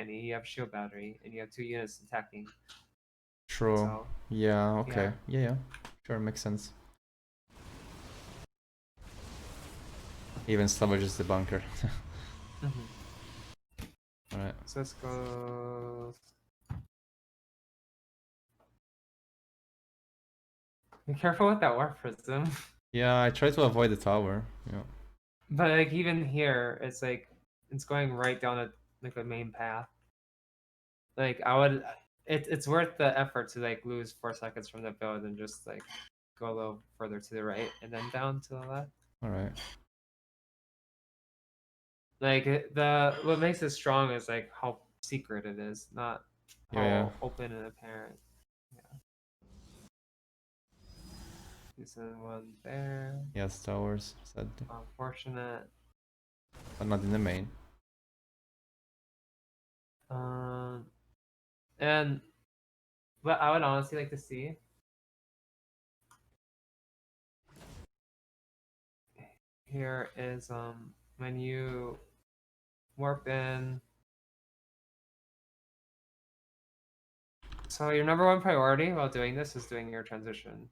any. You have shield battery, and you have 2 units attacking. True. So, yeah, okay. Yeah. Sure, makes sense. Even salvages the bunker. Alright. So let's go. Be careful with that warp prism. Yeah, I try to avoid the tower. Yeah. But like even here, it's like it's going right down like the main path. Like I would, it's worth the effort to like lose 4 seconds from the build and just like go a little further to the right and then down to the left. Alright. Like what makes it strong is like how secret it is, not how open and apparent. Yeah. Send one there. Yes, towers, said. Unfortunate. But not in the main. And what I would honestly like to see here is when you warp in. So your number 1 priority while doing this is doing your transition.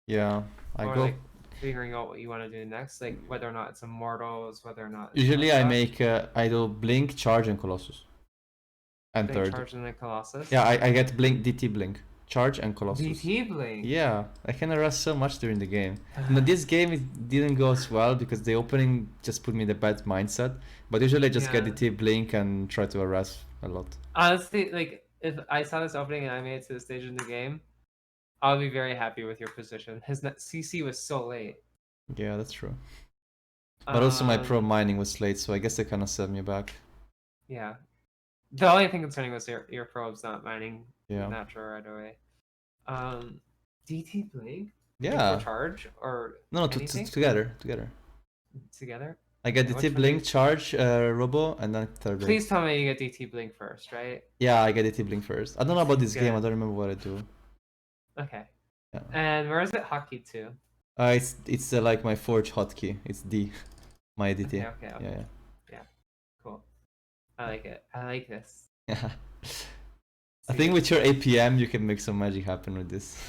Yeah, I or go. like figuring out what you want to do next, like whether or not it's Immortals, whether or not. Usually I make I do Blink, Charge, and Colossus. And Blink, third. Charge, and then Colossus. Yeah, I get Blink, DT Blink, Charge, and Colossus. DT Blink. Yeah, I can harass so much during the game. Now this game it didn't go as well because the opening just put me in the bad mindset. But usually I just get DT Blink and try to harass a lot. Honestly, like if I saw this opening and I made it to the stage in the game, I'll be very happy with your position. His CC was so late. Yeah, that's true. But also my pro mining was late, so I guess they kind of set me back. Yeah. The only thing concerning was your probes not mining natural right away. DT Blink? Yeah. For charge or no, together. Together? I get DT Blink, Charge, Robo, and then third. Please tell me you get DT Blink first, right? Yeah, I get DT Blink first. I don't know about this game. I don't remember what I do. Okay. Yeah. And where is it hotkey to? It's like my Forge hotkey. It's D. My DT. Okay. Yeah. Cool. I like it. I like this. Yeah. I think with your APM you can make some magic happen with this.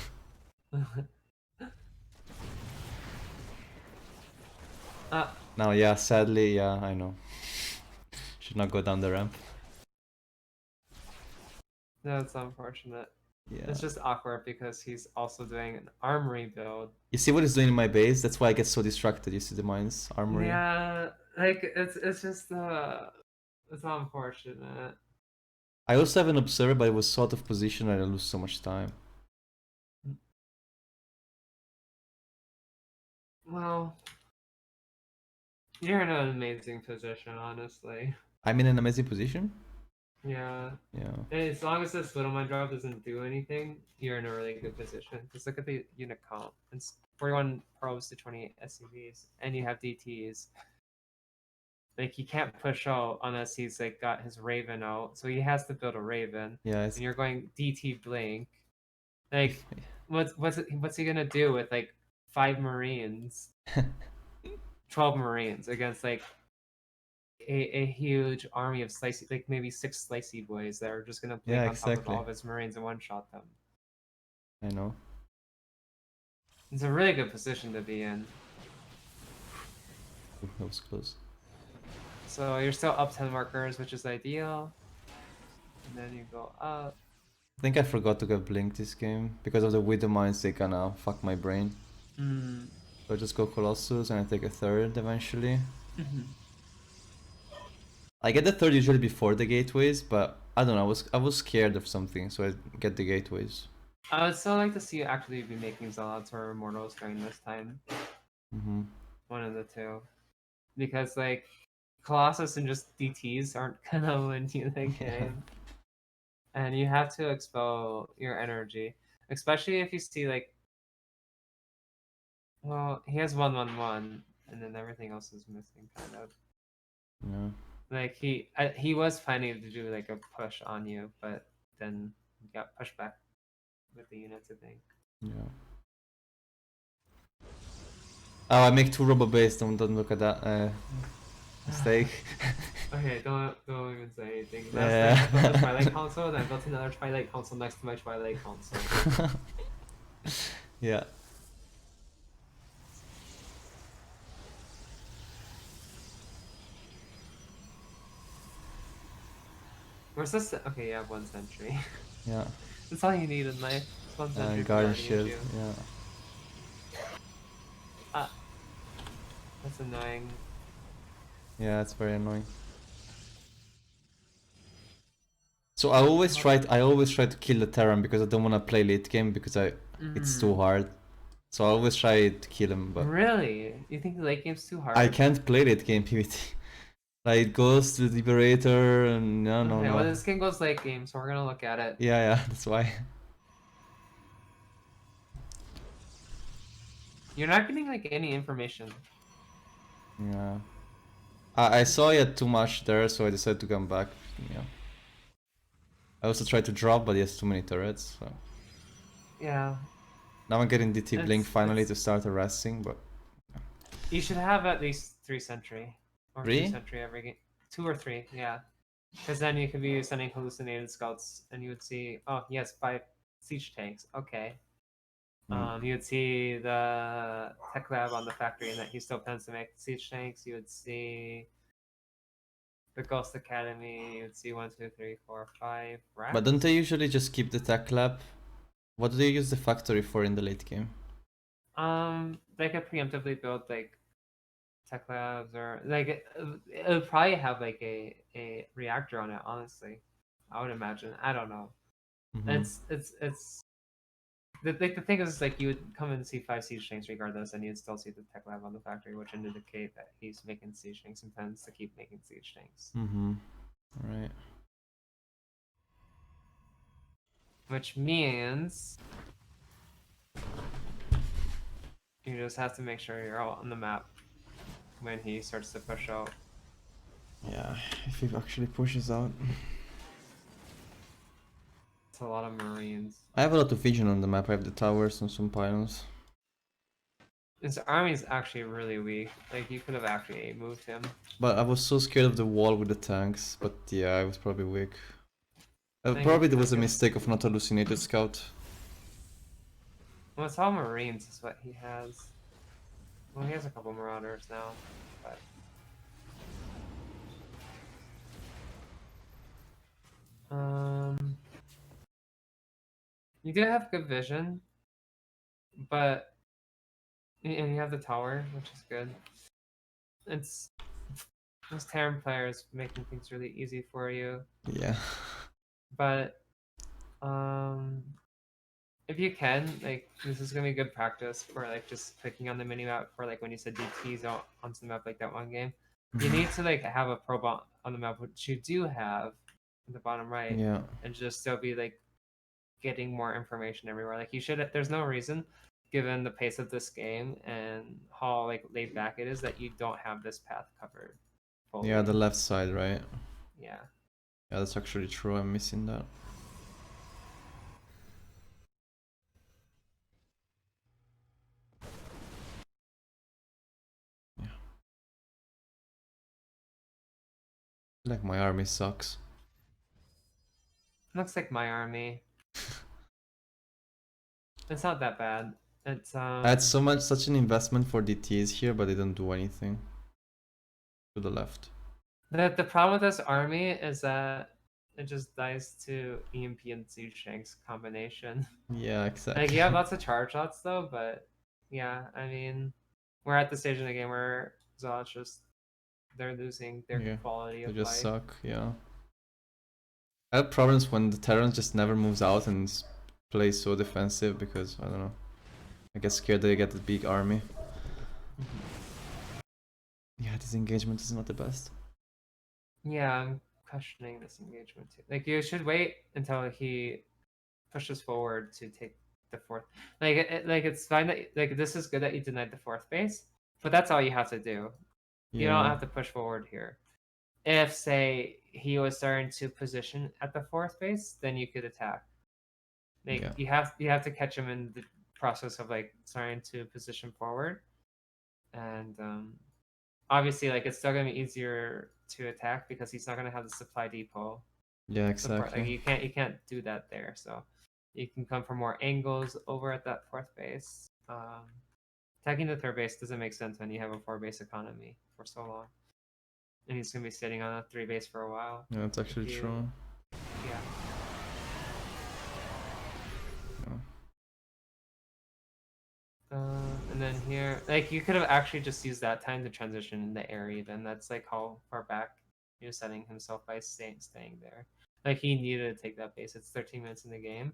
Now, yeah, sadly, yeah, I know. Should not go down the ramp. That's unfortunate. Yeah. It's just awkward because he's also doing an armory build. You see what he's doing in my base? That's why I get so distracted. You see the mines, armory. Yeah, like it's just it's unfortunate. I also have an observer, but it was sort of position and I lose so much time. Well, you're in an amazing position, honestly. I'm in an amazing position? Yeah. Yeah. And as long as this little mine drop doesn't do anything, you're in a really good position. Just look at the unit comp. It's 41 probes to 28 SCVs, and you have DTs. Like he can't push out unless he's like got his Raven out, so he has to build a Raven. Yeah. And you're going DT Blink. Like, what's he gonna do with like 5 Marines, 12 Marines against like a huge army of slicey, like maybe 6 slicey boys that are just gonna blink on top of all of his Marines and one-shot them. I know. It's a really good position to be in. Ooh, that was close. So you're still up 10 markers, which is ideal. And then you go up. I think I forgot to get Blink this game. Because of the Widow Mines, they kinda fuck my brain. So I just go Colossus and I take a third eventually. I get the third usually before the gateways, but I don't know, I was scared of something, so I get the gateways. I would still like to see you actually be making Zealots or Immortals during this time. One of the two. Because like Colossus and just DTs aren't gonna win you the game. And you have to expel your energy. Especially if you see like, well, he has 1/1/1 and then everything else is missing kind of. Yeah. Like he was planning to do like a push on you, but then he got pushed back with the units, I think. Yeah. Oh, I make 2 robo base, don't look at that. Mistake. Okay, don't even say anything. Yeah. Last night I built the Twilight console, then I built another Twilight console next to my Twilight console. Yeah. Where's this? Okay, you have 1 century. Yeah. That's all you need in life. It's 1 century for Guardian Guardian shield. Shield. Yeah. Ah, that's annoying. Yeah, it's very annoying. So I always try to kill the Terran because I don't want to play late game because it's too hard. So I always try to kill him, but Really? You think the late game's too hard? I can't play late game PvT. Like Ghost with Liberator and no. Well, this game goes late game, so we're gonna look at it. Yeah, that's why. You're not getting like any information. Yeah. I saw he had too much there, so I decided to come back. Yeah. I also tried to drop, but he has too many turrets. So. Yeah. Now I'm getting DT Blink finally to start harassing, but you should have at least 3 sentry or 3 2 sentry every game. 2 or 3, yeah. Because then you could be sending hallucinated scouts, and you would see, oh, he has 5 siege tanks. Okay. You would see the tech lab on the factory, and that he still plans to make siege tanks. You would see the Ghost Academy. You would see 1, 2, 3, 4, 5 racks. But don't they usually just keep the tech lab? What do they use the factory for in the late game? They could preemptively build like tech labs, or like it would probably have like a reactor on it. Honestly, I would imagine. I don't know. It's the thing is like you would come and see 5 siege tanks regardless, and you'd still see the tech lab on the factory, which would indicate that he's making siege tanks and plans to keep making siege tanks. Right. Which means you just have to make sure you're out on the map when he starts to push out. Yeah, if he actually pushes out. It's a lot of Marines. I have a lot of vision on the map. I have the towers and some pylons. His army is actually really weak. Like, you could have actually moved him. But I was so scared of the wall with the tanks. But yeah, I was probably weak. Probably there was a mistake of not hallucinated scout. Well, it's all Marines is what he has. Well, he has a couple Marauders now, but... You do have good vision, but... And you have the tower, which is good. It's... Those Terran players making things really easy for you. Yeah. But... if you can, like, this is gonna be good practice for like just clicking on the minimap for like when you said DTs onto the map like that one game. You need to like have a probe on the map, which you do have in the bottom right. Yeah. And just still be like getting more information everywhere. Like you should. There's no reason, given the pace of this game and how like laid back it is, that you don't have this path covered fully. Yeah, the left side, right? Yeah. Yeah, that's actually true. I'm missing that. Yeah. Like my army sucks. Looks like my army. It's not that bad. It's I had such an investment for DTs here, but they don't do anything. To the left. The problem with this army is that it just dies to EMP and siege tanks combination. Yeah, exactly. Like you have lots of charge lots though, but yeah, I mean, we're at the stage in the game where Zealots just they're losing their quality of life. They just suck. Yeah. I have problems when the Terran just never moves out and plays so defensive because I don't know. I get scared that I get a big army. Yeah, this engagement is not the best. Yeah, I'm questioning this engagement too. Like you should wait until he pushes forward to take the fourth. Like it's fine that like this is good that you denied the fourth base, but that's all you have to do. Yeah. You don't have to push forward here. If say he was starting to position at the fourth base, then you could attack. Like you have to catch him in the process of like starting to position forward, and obviously, like it's still gonna be easier to attack because he's not gonna have the supply depot. Yeah, Support. Like exactly. you can't do that there. So you can come from more angles over at that fourth base. Attacking the third base doesn't make sense when you have a 4-base economy for so long, and he's gonna be sitting on a 3 base for a while. Yeah, it's actually true. Yeah. And then here, like you could have actually just used that time to transition into area. Then that's like how far back he was setting himself by staying there. Like he needed to take that base. It's 13 minutes in the game.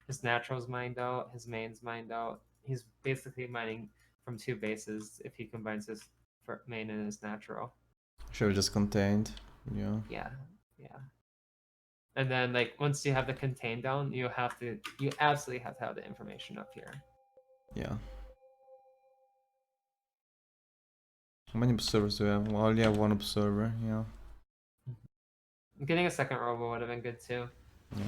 His natural's mined out. His main's mined out. He's basically mining from 2 bases if he combines his main and his natural. Should have just contained. Yeah. Yeah, yeah. And then like once you have the contain down, you absolutely have to have the information up here. Yeah. How many observers do we have? Well, only have 1 observer, yeah. Getting a second robo would have been good too. Yeah.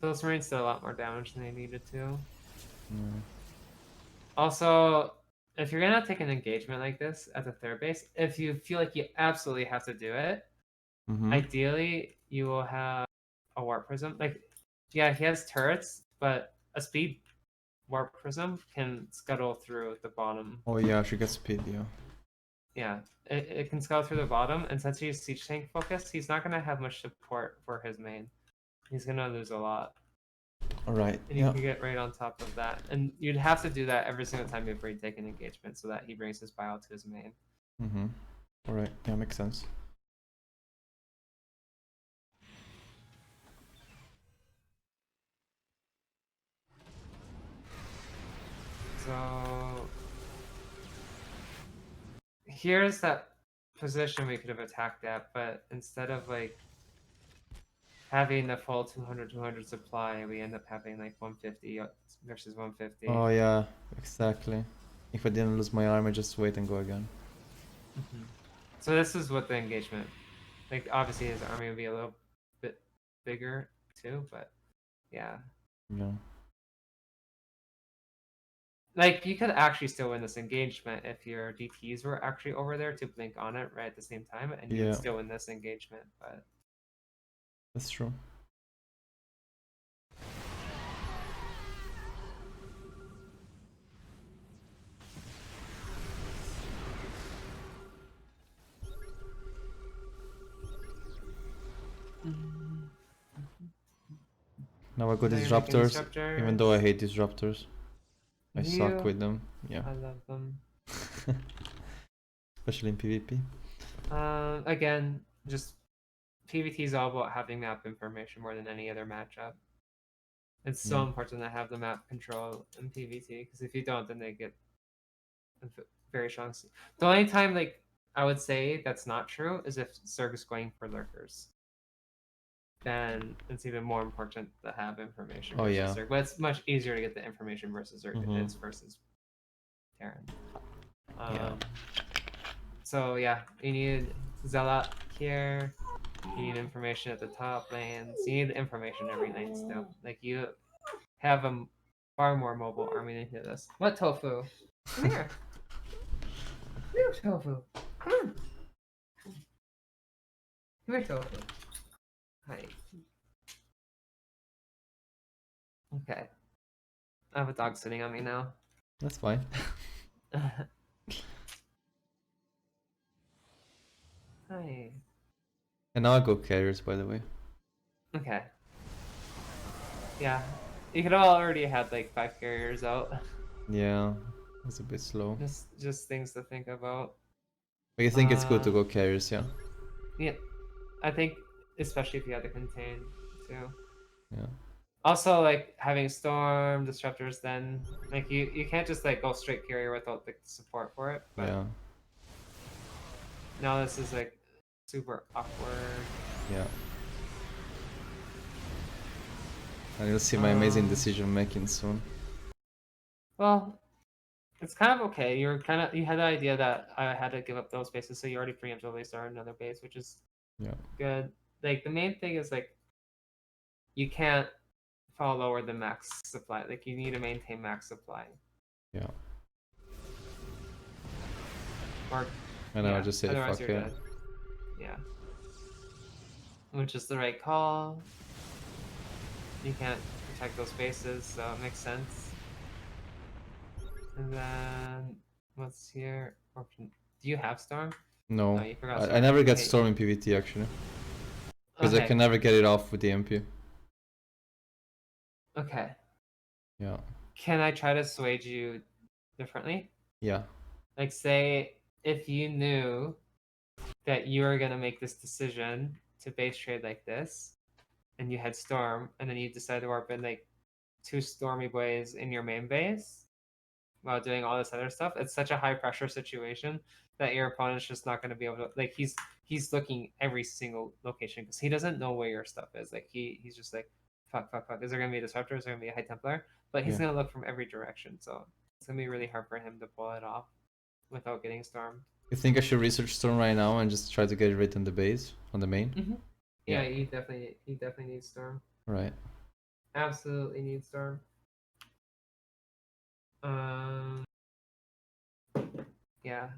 Those Marines did a lot more damage than they needed to. Yeah. Also, if you're gonna take an engagement like this at the third base, if you feel like you absolutely have to do it, ideally you will have a warp prism. Like, yeah, he has turrets, but a speed warp prism can scuttle through the bottom. Oh yeah, she gets speed, yeah. Yeah, it can scuttle through the bottom, and since he's siege tank focused, he's not gonna have much support for his main. He's gonna lose a lot. Alright. And you can get right on top of that. And you'd have to do that every single time before you take an engagement so that he brings his bio to his main. Alright, yeah, makes sense. So here's that position we could have attacked at, but instead of like having the full 200 supply, we end up having like 150 versus 150. Oh yeah, exactly. If I didn't lose my arm, I just wait and go again. So this is what the engagement, like obviously his army would be a little bit bigger too, but yeah. Yeah. Like you could actually still win this engagement if your DTs were actually over there to blink on it right at the same time, and you would still win this engagement. But that's true. Now I got disruptors, even though I hate disruptors. I suck with them. Yeah. I love them. Especially in PvP. Again, just PvT is all about having map information more than any other matchup. It's so important to have the map control in PvT, because if you don't, then they get very strong. The only time like I would say that's not true is if Zerg is going for lurkers. Then it's even more important to have information versus Zerg. But it's much easier to get the information versus Zerg if it's versus Terran. So yeah, you need Zealot here. You need information at the top lanes. You need information every lane still. Like you have a far more mobile army than you do this. What, Tofu? Come here. Come here, Tofu. Come on. Come here, Tofu. Hi. Okay. I have a dog sitting on me now. That's fine. Hi. And now I go carriers, by the way. Okay. Yeah. You could have already had like 5 carriers out. Yeah. It's a bit slow. Just things to think about. But you think it's good to go carriers, yeah? Yeah. I think especially if you had to contain too. Yeah. Also, like having storm disruptors, then like you can't just like go straight carrier without the support for it. But yeah. Now this is like super awkward. Yeah. And you'll see my amazing decision making soon. Well, it's kind of okay. You had the idea that I had to give up those bases, so you already preemptively started another base, which is good. Like the main thing is like you can't fall lower than max supply. Like you need to maintain max supply. Yeah. Or And I would just say otherwise fuck you're it. dead. Yeah. Which is the right call. You can't protect those bases, so it makes sense. And then what's here? Do you have Storm? No, you forgot I Storm. never get Okay. Storm in PvT actually. Because I Okay. can never get it off with the MP. Okay. Yeah. Can I try to sway you differently? Yeah. Like, say, if you knew that you were going to make this decision to base trade like this, and you had Storm, and then you decided to warp in like 2 Stormy Boys in your main base while doing all this other stuff, it's such a high pressure situation that your opponent's just not going to be able to, like, he's looking every single location because he doesn't know where your stuff is. Like, he's just like, fuck. Is there going to be a Disruptor? Is there going to be a High Templar? But he's going to look from every direction. So it's going to be really hard for him to pull it off without getting Stormed. You think I should research Storm right now and just try to get it on the base, on the main? Mm-hmm. Yeah, he definitely needs Storm. Right. Absolutely needs Storm. Yeah.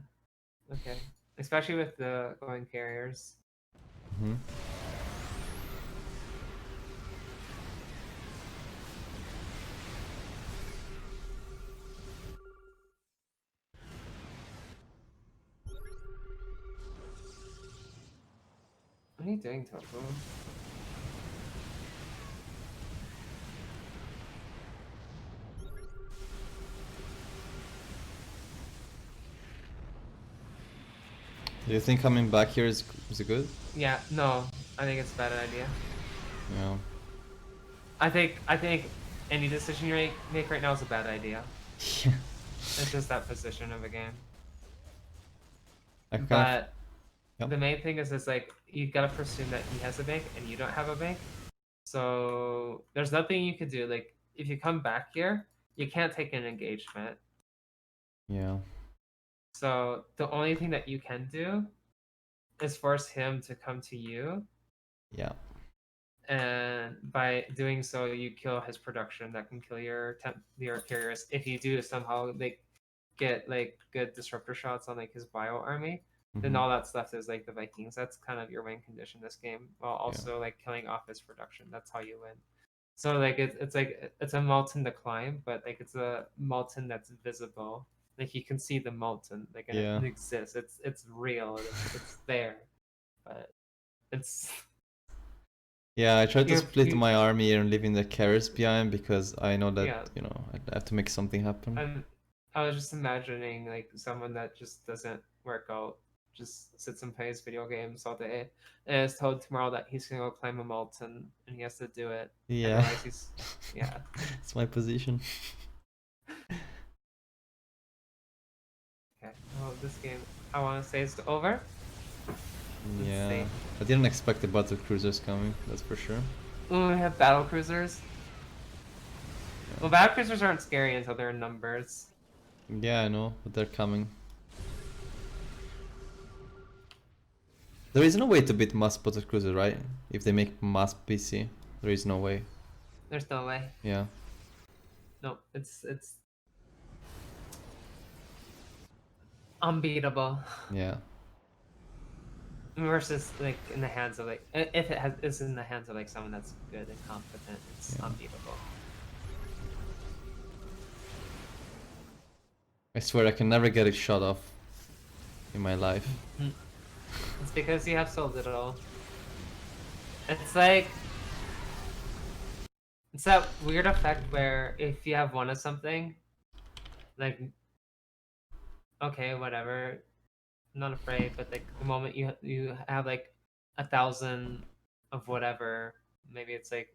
Okay. Especially with the going carriers. Mm-hmm. What are you doing, Tofu? Do you think coming back here is it good? Yeah, no. I think it's a bad idea. Yeah. I think any decision you make right now is a bad idea. Yeah. It's just that position of a game. Yep. The main thing is like you gotta presume that he has a bank and you don't have a bank. So there's nothing you can do. Like if you come back here, you can't take an engagement. Yeah. So the only thing that you can do is force him to come to you. Yeah. And by doing so, you kill his production. That can kill your carriers. If you do somehow like get like good disruptor shots on like his bio army, then all that's left is like the Vikings. That's kind of your win condition this game, while also like killing off his production. That's how you win. So like it's like it's a molten decline, but like it's a molten that's visible. Like you can see the molten, like and it exists. It's real. It's there, but it's. Yeah, I tried to split my army here and leaving the carriers behind because I know that you know I have to make something happen. I was just imagining like someone that just doesn't work out, just sits and plays video games all day, and is told tomorrow that he's gonna go climb a mountain and he has to do it. Yeah. Otherwise he's It's my position. Okay. Well, this game I want to say is over. Yeah. I didn't expect the battle cruisers coming. That's for sure. Oh, we have battle cruisers. Yeah. Well, battle cruisers aren't scary until they're in numbers. Yeah, I know, but they're coming. There is no way to beat mass battle cruiser, right? If they make mass PC, there is no way. There's no way. Yeah. No, it's unbeatable. Yeah. Versus like in the hands of like if is in the hands of like someone that's good and competent, it's unbeatable. I swear I can never get it shut off in my life. It's because you have so little. It's like it's that weird effect where if you have one of something, like okay, whatever, I'm not afraid, but like the moment you have like 1,000 of whatever, maybe it's like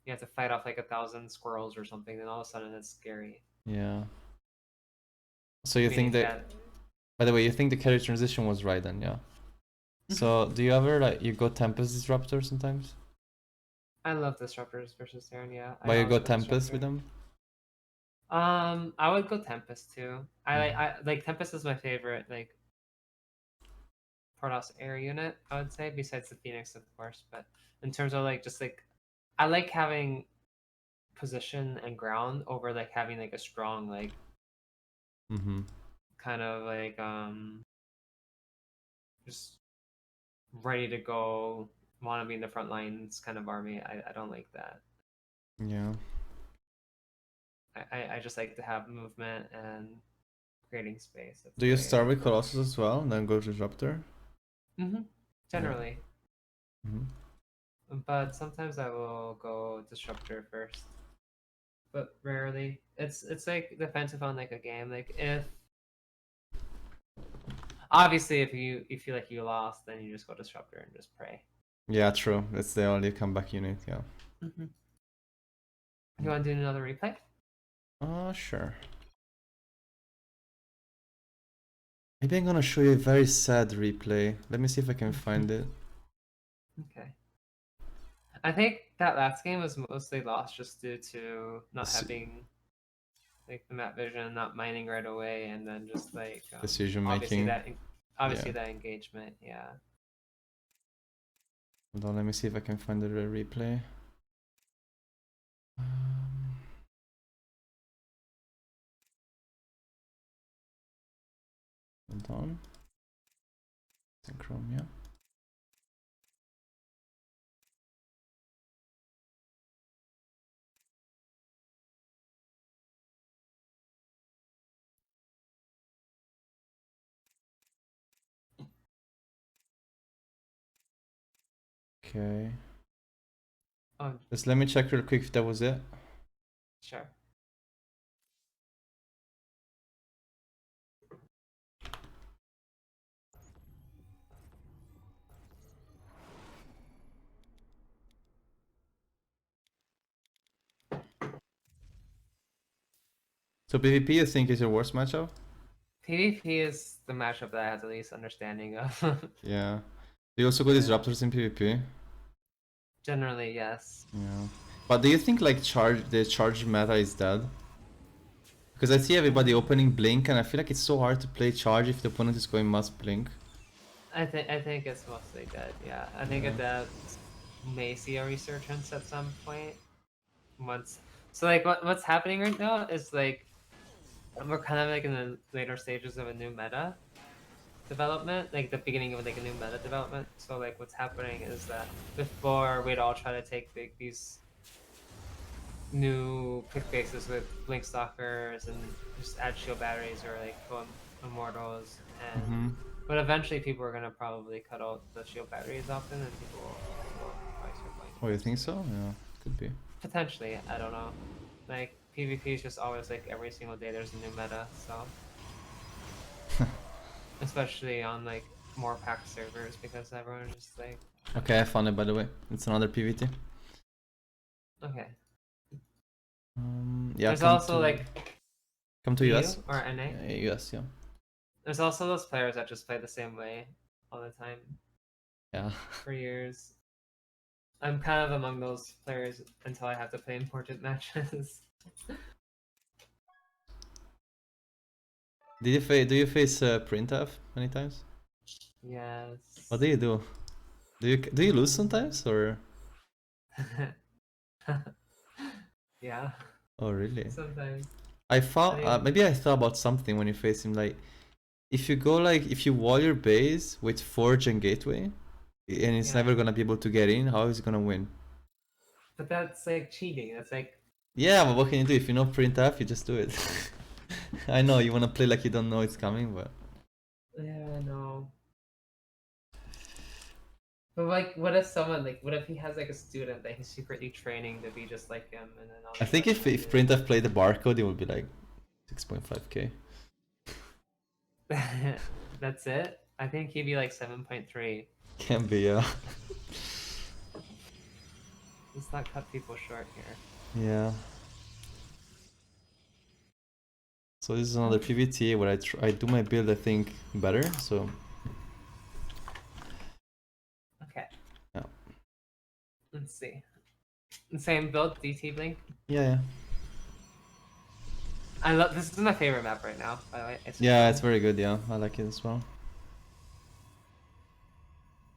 you have to fight off like 1,000 squirrels or something, then all of a sudden it's scary. Yeah. So you think that? By the way, you think the carry transition was right then, yeah? So do you ever like you go Tempest Disruptor sometimes? I love Disruptors versus Terran, yeah. But you go Tempest with them? I would go Tempest too. I like Tempest is my favorite like Protoss air unit, I would say, besides the Phoenix of course, but in terms of like just like I like having position and ground over like having like a strong like kind of like just ready to go, want to be in the front lines kind of army. I don't like that. Yeah. I just like to have movement and creating space. That's Do you the way I start with approach. Colossus as well, and then go to Disruptor? Generally. Yeah. But sometimes I will go Disruptor first. But rarely. It's like defensive on like a game. Like if obviously if you feel like you lost, then you just go Disruptor and just pray. Yeah, true. That's the only comeback unit. Yeah. You want to do another replay? Sure. Maybe I'm gonna show you a very sad replay. Let me see if I can find it. Okay. I think that last game was mostly lost just due to not having like the map vision, not mining right away, and then just like Decision obviously making. that engagement. Yeah. Hold on, let me see if I can find the replay. Hold on. Chrome, yeah. Okay. Oh, Just let me check real quick if that was it. sure. So PvP, you think is your worst matchup? PvP is the matchup that I have the least understanding of. Yeah. Do you also go Disruptors in PvP? Generally, yes. Yeah. But do you think like the charge meta is dead? Because I see everybody opening Blink and I feel like it's so hard to play charge if the opponent is going must Blink. I think it's mostly dead. Yeah, I think that may see a resurgence at some point. Once, so like what's happening right now is like we're kind of like in the later stages of a new meta development, like the beginning of like a new meta development. So like what's happening is that before we'd all try to take these new pick bases with blink stalkers and just add shield batteries or like go immortals and but eventually people are gonna probably cut out the shield batteries often and people will probably start playing. Oh, you think so? Yeah, could be. Potentially, I don't know. Like PvP is just always like every single day there's a new meta, so especially on like more packed servers because everyone's just like. Okay, I found it by the way. It's another PvT. Okay. Yeah. There's also like. Come to EU US or NA. Yeah, US, yeah. There's also those players that just play the same way all the time. Yeah. For years. I'm kind of among those players until I have to play important matches. Do you face printf many times? Yes. What do you do? Do you lose sometimes or? Yeah. Oh really? Sometimes. I thought maybe I thought about something when you face him, like if you wall your base with Forge and Gateway and it's never gonna be able to get in, how is he gonna win? But that's like cheating. That's like. Yeah, but what can you do? If you know printf, you just do it. I know you wanna play like you don't know it's coming, but. Yeah, I know. But like, what if he has like a student that he's secretly training to be just like him, and then I think if printf played the barcode, it would be like 6.5k. That's it. I think he'd be like 7.3. Can be, yeah. Let's not cut people short here. Yeah. So this is another PvT where I do my build, I think, better. So. Okay. Yeah. Let's see. Same build, DT Blink. Yeah. I love this. Is my favorite map right now. By the way. Yeah, it's very good. Yeah, I like it as well.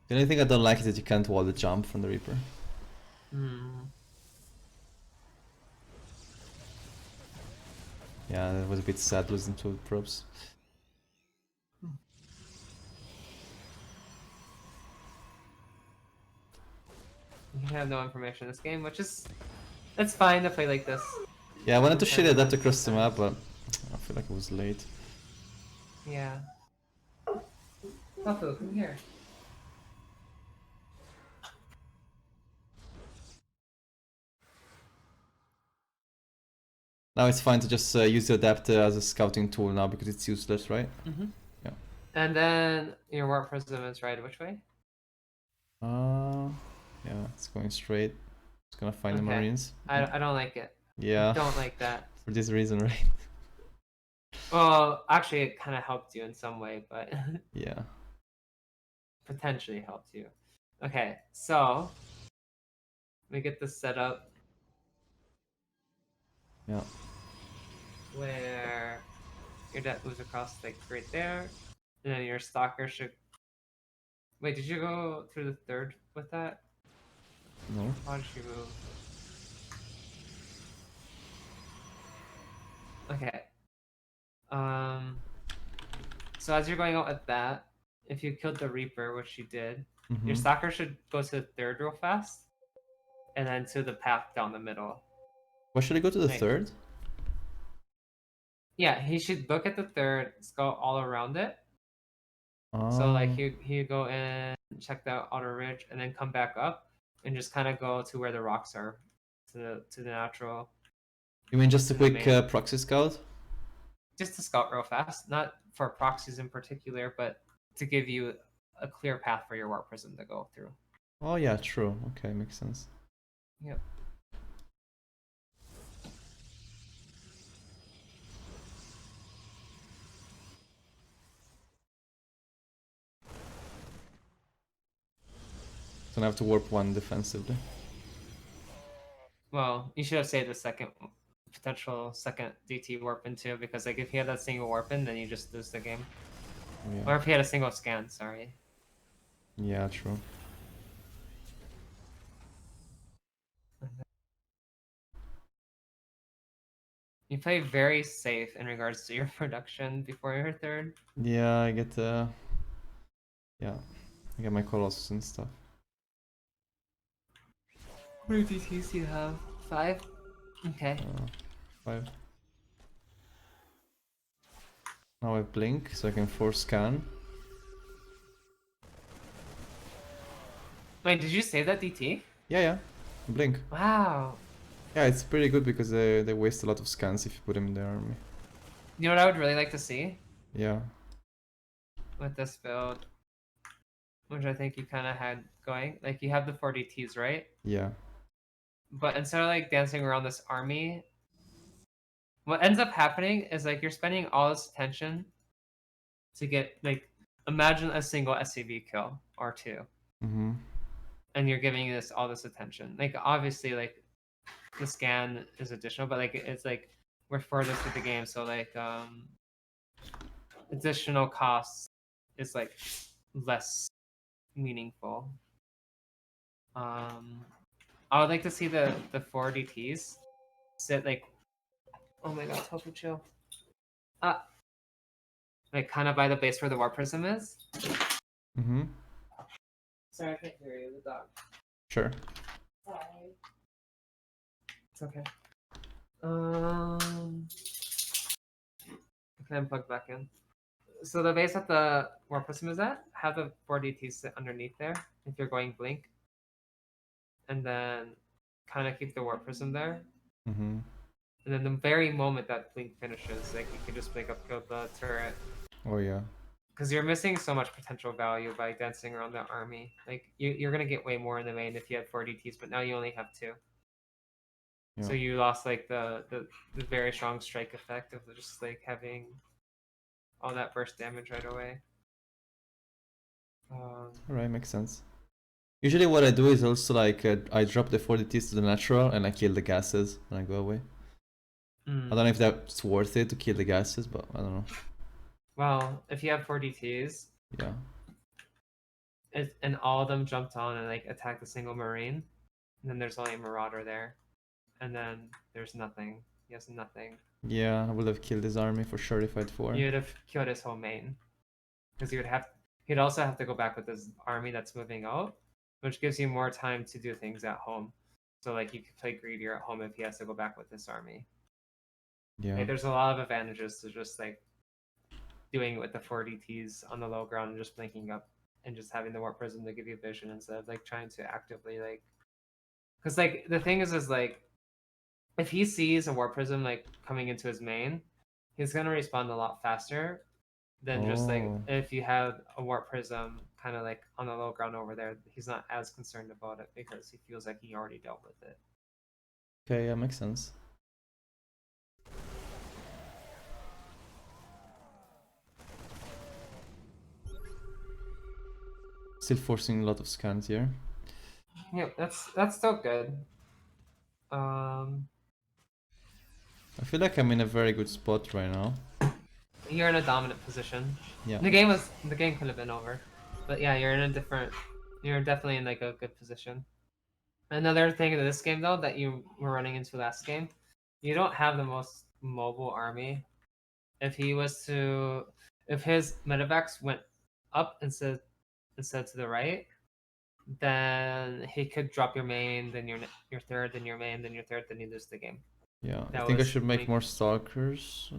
The only thing I don't like is that you can't wall the jump from the Reaper. Yeah, that was a bit sad losing to props. You have no information in this game, which is... It's fine to play like this. Yeah, I wanted to shade Sometimes adapt across the map, sometimes. but I feel like it was late. Yeah. Buffalo, come here. Now it's fine to just use the adapter as a scouting tool now because it's useless, right? Mm-hmm. Yeah. And then your warp prism is right which way? Yeah, it's going straight. It's gonna find the Okay. Marines. I don't like it. Yeah. Don't like that. For this reason, right? Well, actually, it kind of helped you in some way, but Yeah. potentially helped you. Okay, so let me get this set up Yeah. where your deck moves across like right there, and then your stalker should. Wait, did you go through the third with that? No. How did you move? Okay. So as you're going out with that, if you killed the Reaper, which you did, your stalker should go to the third real fast, and then to the path down the middle. Why should I go to the Like, third? yeah, he should look at the third, scout all around it. So like Oh. he go in, check the outer ridge, and then come back up, and just kind of go to where the rocks are, to the natural. You mean just a to the quick main. proxy scout? Just to scout real fast, not for proxies in particular, but to give you a clear path for your warp prism to go through. Oh yeah, true. Okay, makes sense. Yep. So I have to warp one defensively. Well, you should have saved the second potential second DT warp in too, because like if he had that single warp in, then you just lose the game. Yeah. Or if he had a single scan, sorry. Yeah, true. You play very safe in regards to your production before your third. Yeah, I get yeah, I get my colossus and stuff. How many DTs do you have? 5? Okay. 5. Now I blink, so I can force scan. Wait, did you save that DT? Yeah, blink. Wow. Yeah, it's pretty good because they waste a lot of scans if you put them in the army. You know what I would really like to see Yeah. with this build, which I think you kind of had going? Like you have the 4 DTs, right? Yeah. But instead of like dancing around this army, what ends up happening is like you're spending all this attention to get like, imagine a single SCV kill or 2. Mm-hmm. And you're giving this all this attention. Like obviously like the scan is additional, but like it's like we're further through the game, so like additional costs is like less meaningful. I would like to see the 4 DTs sit like, oh my god, Tofu chill. Like kind of by the base where the warp prism is. Mm-hmm. Sorry, I can't hear you, the dog. Sure. Sorry. It's okay. I can plug back in. So the base that the warp prism is at, have the 4 DTs sit underneath there if you're going blink. And then kind of keep the warp prism there. Mm-hmm. And then the very moment that blink finishes, like you can just blink up, kill the turret. Oh yeah. Because you're missing so much potential value by dancing around the army. Like you're gonna get way more in the main if you had 4 DTs, but now you only have 2. Yeah. So you lost like the very strong strike effect of just like having all that burst damage right away. Alright, makes sense. Usually what I do is also like I drop the 4DTs to the natural and I kill the gases and I go away. I don't know if that's worth it to kill the gases, but I don't know. Well, if you have 4 DTs, yeah, and all of them jumped on and like attacked a single marine, and then there's only a marauder there, and then there's nothing. He has nothing. Yeah, I would have killed his army for sure if I had 4. You would have killed his whole main. Because he'd also have to go back with his army that's moving out, which gives you more time to do things at home. So like you could play greedier at home if he has to go back with this army. Yeah. Like there's a lot of advantages to just like doing it with the 4 DTs on the low ground and just blinking up and just having the warp prism to give you vision instead of like trying to actively like, because like the thing is like if he sees a warp prism like coming into his main, he's gonna respond a lot faster than just like if you had a warp prism kind of like on the low ground over there. He's not as concerned about it because he feels like he already dealt with it. Okay, yeah, makes sense. Still forcing a lot of scans here. Yeah, that's still good. I feel like I'm in a very good spot right now. You're in a dominant position. Yeah. The game could have been over, but yeah, you're in a different. You're definitely in like a good position. Another thing in this game though that you were running into last game, you don't have the most mobile army. If he was to, if his medevacs went up instead to the right, then he could drop your main, then your third, then your main, then your third, then you lose the game. Yeah, I That think I was should make more stalkers.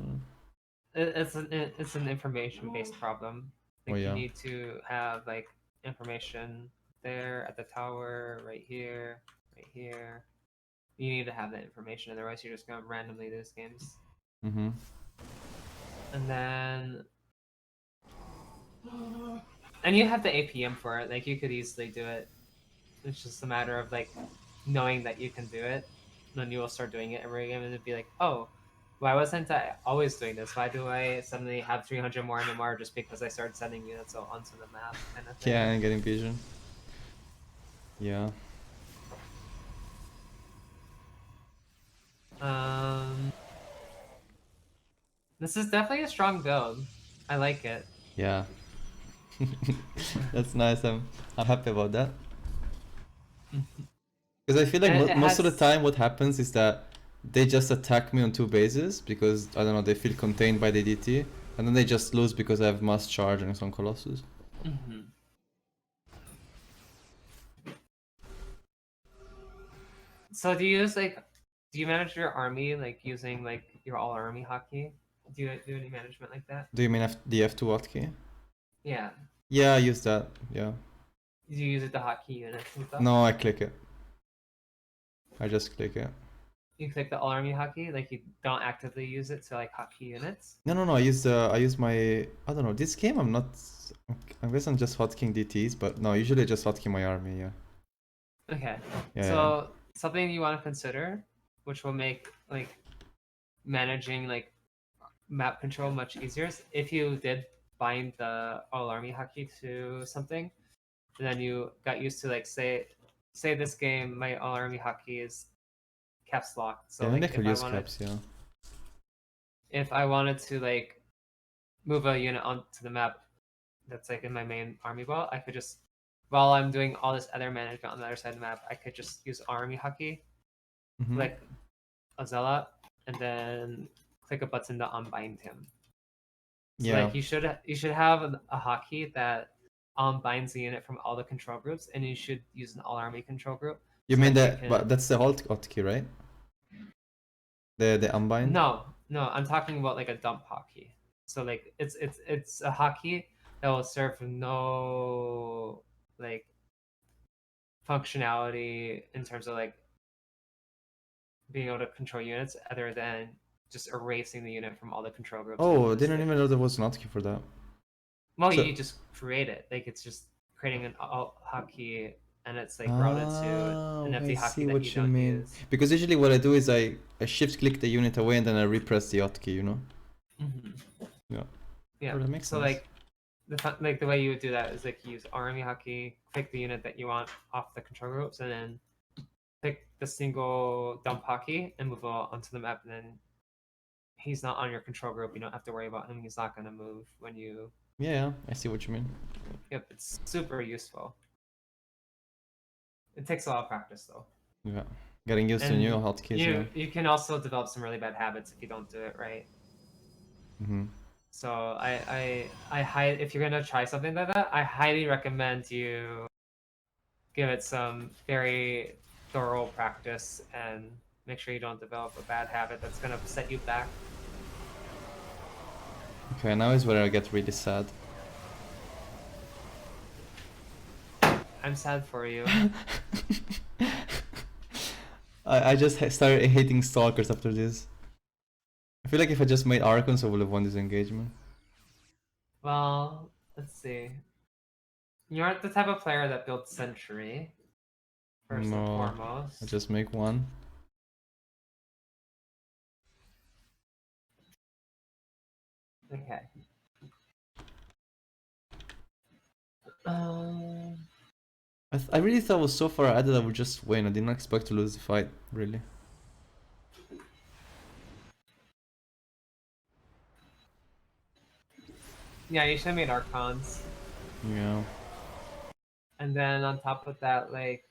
It's an information based problem. Like Oh you yeah. need to have like information there at the tower, right here, right here. You need to have that information, otherwise you're just gonna randomly lose games. Mm-hmm. And then, and you have the APM for it. Like you could easily do it. It's just a matter of like knowing that you can do it. Then you will start doing it every game, and it'd be like, oh, why wasn't I always doing this? Why do I suddenly have 300 more MMR just because I started sending units onto the map, kind of thing? Yeah, and getting vision. Yeah. This is definitely a strong build. I like it. Yeah. That's nice. I'm happy about that. Because I feel like most of the time what happens is that they just attack me on 2 bases because, I don't know, they feel contained by the DT. And then they just lose because I have mass charge and some Colossus. Mm-hmm. So do you manage your army like using like your all army hotkey? Do you do any management like that? Do you mean the F2 hotkey? Yeah. Yeah, I use that. Yeah. Do you use it to hotkey units and stuff? No, I click it. I just click it. You click the all army hotkey, like you don't actively use it to like hotkey units? No. I use my, I don't know, this game I guess I'm just hotkeying DTs, but no, usually I just hotkey my army, yeah. Okay. Yeah, so something you want to consider, which will make like managing like map control much easier, is if you did bind the all army hotkey to something, and then you got used to like say this game my all army hotkey is caps lock. So yeah, like I could use caps, yeah. If I wanted to like move a unit onto the map that's like in my main army ball, I could just, while I'm doing all this other management on the other side of the map, I could just use army hotkey, like a zealot, and then click a button to unbind him. So yeah. like you should have a hotkey that unbinds the unit from all the control groups, and you should use an all army control group. You mean that? But that's the hotkey, right? The unbind. No, I'm talking about like a dump hotkey. So like it's a hotkey that will serve no like functionality in terms of like being able to control units other than just erasing the unit from all the control groups. Oh, I didn't even know there was an hotkey for that. Well, you just create it. Like it's just creating an alt hotkey, and it's like routed to an empty hotkey that you don't use. Because usually what I do is I shift click the unit away and then I repress the hotkey, you know? Mm-hmm. Yeah. Yeah. Oh, that makes so sense. like the way you would do that is like use army hotkey, pick the unit that you want off the control groups, and then pick the single dump hotkey and move it onto the map. And then he's not on your control group. You don't have to worry about him. He's not going to move when you. Yeah, I see what you mean. Yep, it's super useful. It takes a lot of practice though. Yeah. Getting used to And new hotkeys. you can also develop some really bad habits if you don't do it right. So if you're gonna try something like that, I highly recommend you give it some very thorough practice and make sure you don't develop a bad habit that's gonna set you back. Okay, now is where I get really sad. I'm sad for you. I just started hating stalkers after this. I feel like if I just made Archons, I would have won this engagement. Well, let's see. You aren't the type of player that builds Sentry, first and foremost. I just make one. Okay. I really thought I was so far ahead that I would just win. I didn't expect to lose the fight, really. Yeah, you should have made Archons. Yeah. And then on top of that, like,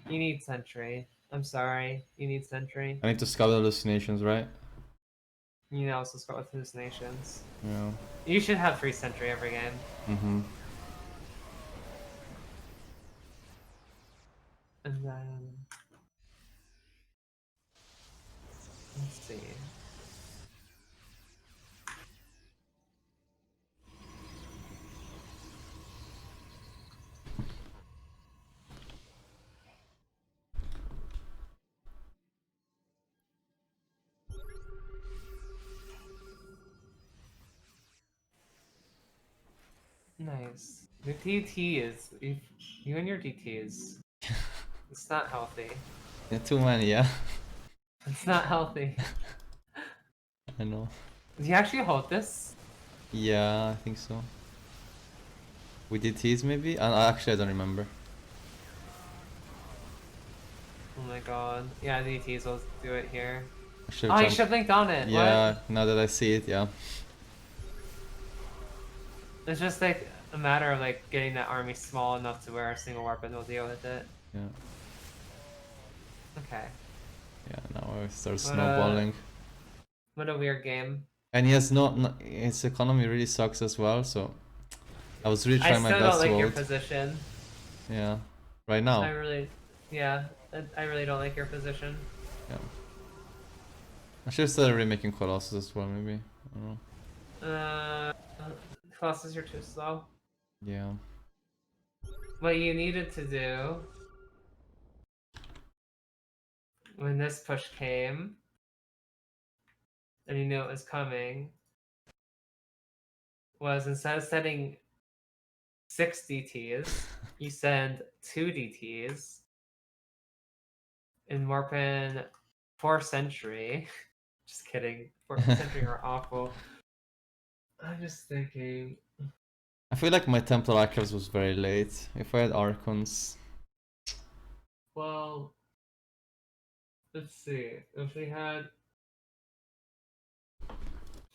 you need Sentry. I'm sorry, you need Sentry. I need to scout hallucinations, right? You need also scout with hallucinations. Yeah. You should have 3 Sentry every game. And then let's see. Nice. The DT is you and your DTs. It's not healthy. Yeah, too many, yeah. It's not healthy. I know. Do you actually hold this? Yeah, I think so. We did tease maybe? Actually, I don't remember. Oh my god. Yeah, DTs will do it here. Oh, you should have linked on it. Yeah, what? Now that I see it, yeah. It's just like a matter of like getting that army small enough to where a single weapon will deal with it. Yeah. Okay. Yeah, now I start snowballing. What a weird game. And he has his economy really sucks as well, so I was really trying my best to I still don't like your hold. position. Yeah. Right now. I really don't like your position. Yeah. I should have started remaking Colossus as well, maybe. I don't know. Colossus, you're too slow. Yeah. What you needed to do when this push came, and you knew it was coming, was instead of sending 6 DTs, you send 2 DTs and Morpin 4 Sentry. Just kidding. 4 Sentry are awful. I'm just thinking. I feel like my Templar Archives was very late. If I had Archons. Well, let's see. If we had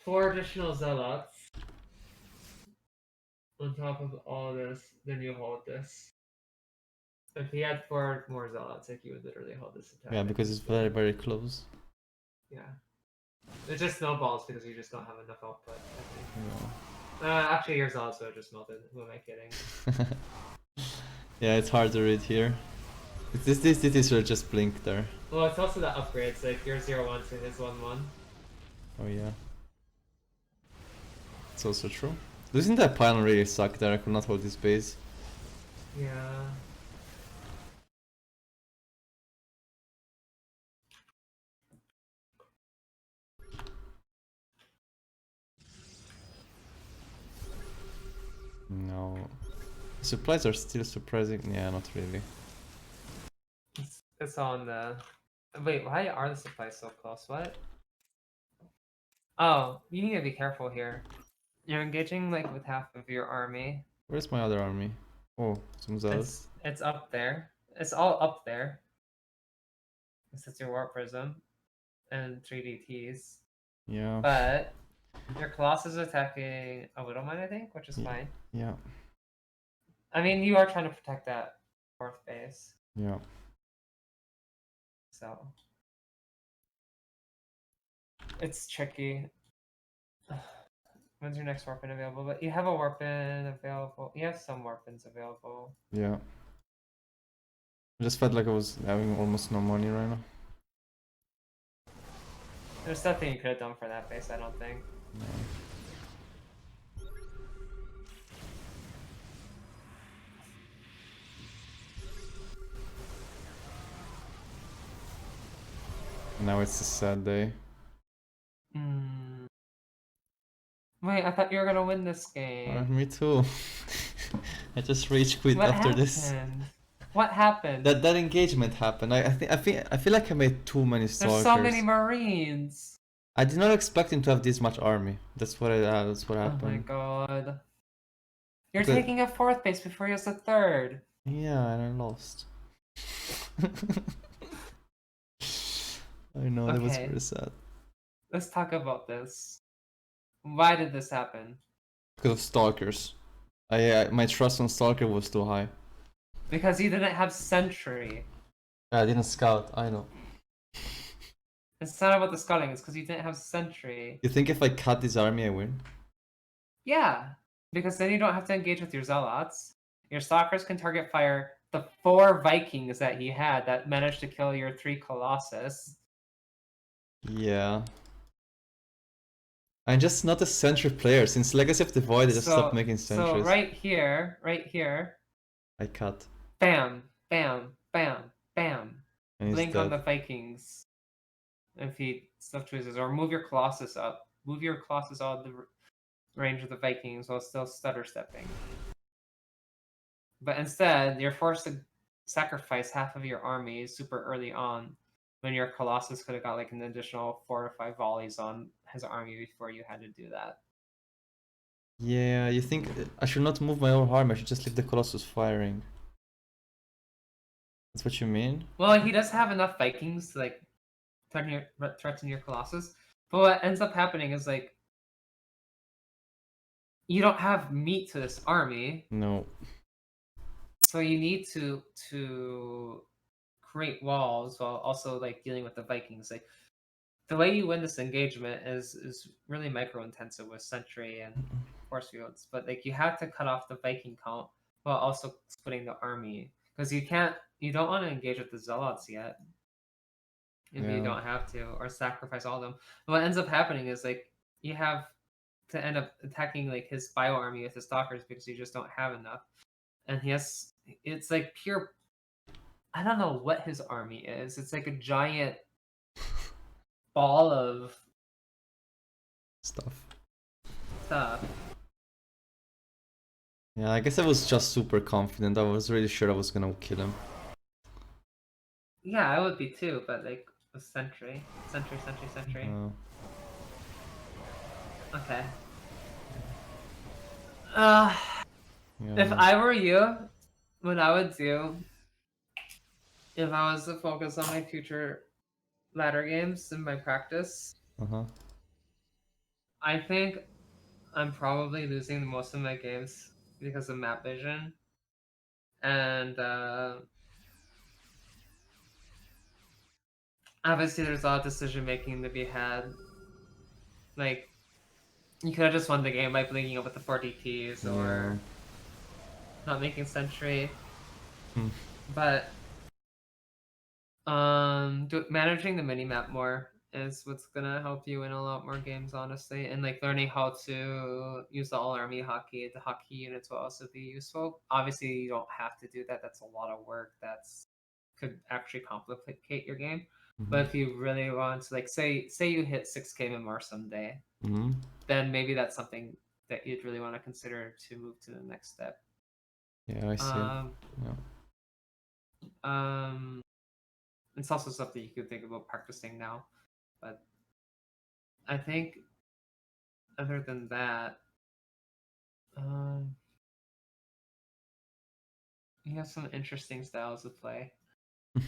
4 additional Zealots on top of all this, then you hold this. If he had 4 more Zealots, like, you would literally hold this entire. Yeah, because it's very, very close. Yeah. It just snowballs because you just don't have enough output, I think. Yeah. Actually, your Zealots would have just melted. Who am I kidding? Yeah, it's hard to read here. These DTs should just blink there. Well, it's also the upgrades, like your 0-1 to his 1-1. Oh yeah. It's also true. Losing that pylon really sucked there. I could not hold this base. Yeah. No. Supplies are still surprising. Yeah, not really. It's on the. Wait, why are the supplies so close? What? Oh, you need to be careful here. You're engaging like with half of your army. Where's my other army? Oh, some zealots. It's up there. It's all up there. It's your warp prism and 3DTs. Yeah. But your Colossus is attacking a Widowmine, I think, which is fine. Yeah. I mean, you are trying to protect that 4th base. Yeah. so it's tricky. When's your next weapon available? But you have a weapon available. You have some weapons available. Yeah. I just felt like I was having almost no money right now. There's nothing you could have done for that base, I don't think. No. Now it's a sad day. Wait, I thought you were gonna win this game. Me too. I just rage quit What after happened? this. What happened? That engagement happened. I feel like I made too many stalkers. There's so many Marines. I did not expect him to have this much army. That's what happened. Oh my god. You're taking a 4th base before he has a 3rd. Yeah, and I lost. I know, that was very sad. Let's talk about this. Why did this happen? Because of stalkers. My trust on stalker was too high. Because he didn't have sentry. I didn't scout, I know. It's not about the scouting, it's because you didn't have sentry. You think if I cut this army I win? Yeah, because then you don't have to engage with your zealots. Your stalkers can target fire the 4 Vikings that he had that managed to kill your 3 Colossus. Yeah. I'm just not a sentry player. Since Legacy of the Void, I just stopped making sentries. So right here, I cut. Bam, bam, bam, bam. And Blink on the Vikings. If he stuff choices, or move your Colossus up. Move your Colossus out of the range of the Vikings while still stutter stepping. But instead, you're forced to sacrifice half of your army super early on, when your Colossus could have got like an additional 4 or 5 volleys on his army before you had to do that. Yeah, you think I should not move my own army, I should just leave the Colossus firing. That's what you mean? Well, he does have enough Vikings to like threaten your Colossus. But what ends up happening is like you don't have meat to this army. No. So you need to create walls while also like dealing with the Vikings. Like the way you win this engagement is really micro intensive with sentry and force fields, but like you have to cut off the Viking count while also splitting the army, because you don't want to engage with the zealots yet if you don't have to, or sacrifice all of them. What ends up happening is like you have to end up attacking like his bio army with his stalkers because you just don't have enough, and it's like pure, I don't know what his army is. It's like a giant ball of stuff. Yeah, I guess I was just super confident. I was really sure I was gonna kill him. Yeah, I would be too, but like with sentry. Okay. If I were you, what I would do, if I was to focus on my future ladder games and my practice, I think I'm probably losing most of my games because of map vision. And obviously there's a lot of decision making to be had. Like, you could have just won the game by blinking up with the 4 DPs or not making sentry. But managing the minimap more is what's gonna help you win a lot more games, honestly. And like learning how to use the all army hockey, the hockey units will also be useful. Obviously you don't have to do that. That's a lot of work. Could actually complicate your game. But if you really want to, like, say you hit 6K MMR someday, then maybe that's something that you'd really want to consider to move to the next step. Yeah, I see. It's also something you could think about practicing now. But I think other than that, you have some interesting styles of play. Do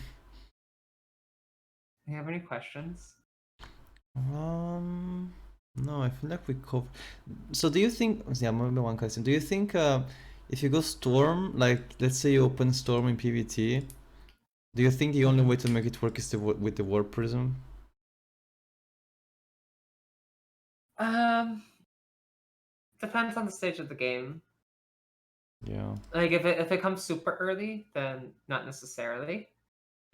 you have any questions? No, I feel like we covered. So do you think, yeah, maybe one question. Do you think if you go Storm, like let's say you open Storm in PvT, Do you think the only way to make it work is with the warp prism? Depends on the stage of the game. Yeah. Like if it comes super early, then not necessarily.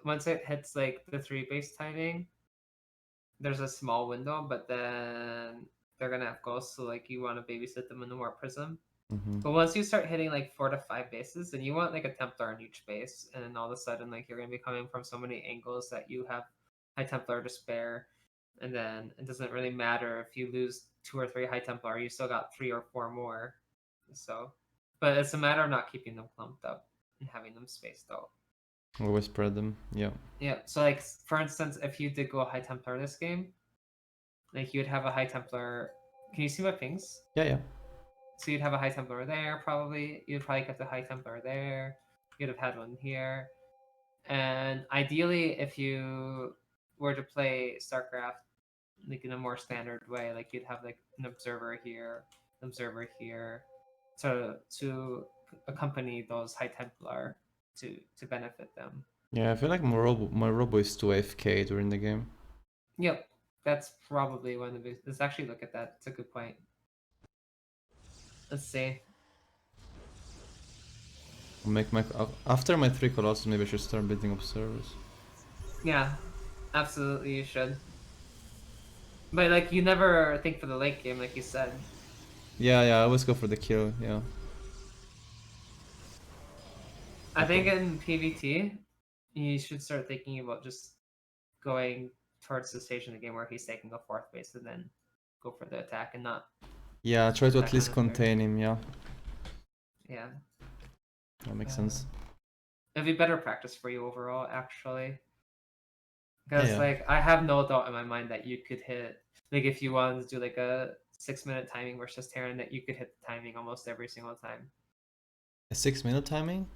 Once it hits like the 3 base timing, there's a small window, but then they're gonna have ghosts, so like you want to babysit them in the warp prism. But once you start hitting like 4 to 5 bases, then you want like a Templar on each base, and then all of a sudden like you're gonna be coming from so many angles that you have High Templar to spare, and then it doesn't really matter if you lose 2 or 3 High Templar, you still got 3 or 4 more. So, but it's a matter of not keeping them clumped up and having them spaced out. Always spread them. Yeah. Yeah. So like for instance, if you did go High Templar this game, like you would have a High Templar. Can you see my pings? Yeah, yeah. So you'd have a High Templar there, probably. You'd probably get the High Templar there. You'd have had one here. And ideally, if you were to play StarCraft like in a more standard way, like you'd have like an observer here, an observer here, to accompany those High Templar to benefit them. Yeah, I feel like my robo is too AFK during the game. Yep, that's probably one of the big. Let's actually look at that. It's a good point. Let's see. I'll make my after my 3 colossus, maybe I should start building observers. Yeah, absolutely you should. But like you never think for the late game, like you said. Yeah, yeah, I always go for the kill. Yeah. I think in PvT, you should start thinking about just going towards the stage in the game where he's taking the 4th base and then go for the attack and not. Yeah, try to at least contain him. Yeah. Yeah. That makes sense. It'd be better practice for you overall, actually. Because Yeah. like I have no doubt in my mind that you could hit, like if you wanted to do like a 6-minute timing versus Terran, that you could hit the timing almost every single time. A 6-minute timing?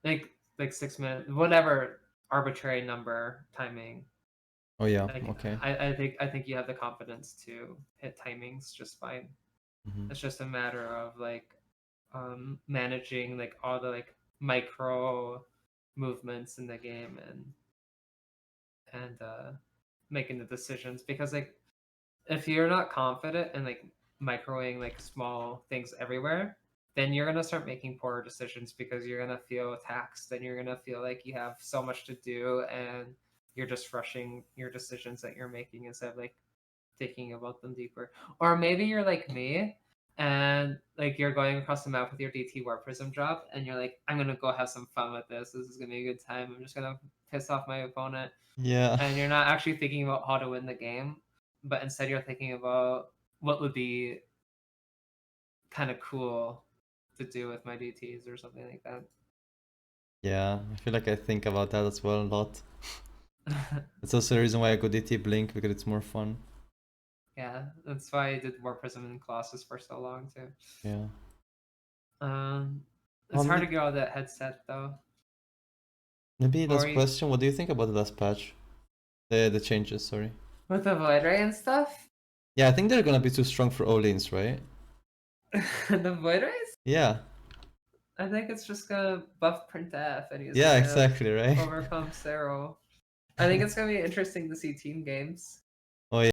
Like 6 minutes, whatever arbitrary number timing. Oh yeah. Like, Okay. I think you have the confidence to hit timings just fine. Mm-hmm. It's just a matter of like managing like all the like micro movements in the game and making the decisions, because like if you're not confident in like microwing like small things everywhere, then you're gonna start making poor decisions because you're gonna feel taxed and you're gonna feel like you have so much to do and you're just rushing your decisions that you're making instead of like thinking about them deeper. Or maybe you're like me and like you're going across the map with your DT Warp Prism drop and you're like, I'm gonna go have some fun with this. This is gonna be a good time. I'm just gonna piss off my opponent. Yeah. And you're not actually thinking about how to win the game, but instead you're thinking about what would be kind of cool to do with my DTs or something like that. Yeah, I feel like I think about that as well a lot. That's also the reason why I go DT Blink, because it's more fun. Yeah, that's why I did War Prism and Colossus for so long too. Yeah. It's hard to get out of that headset though. Maybe last question, what do you think about the last patch? The changes, sorry. With the Void Ray and stuff? Yeah, I think they're gonna be too strong for all-ins, right? The Void Rays? Yeah. I think it's just gonna buff Printf and he's exactly, right? overcome Cero. I think it's gonna be interesting to see team games.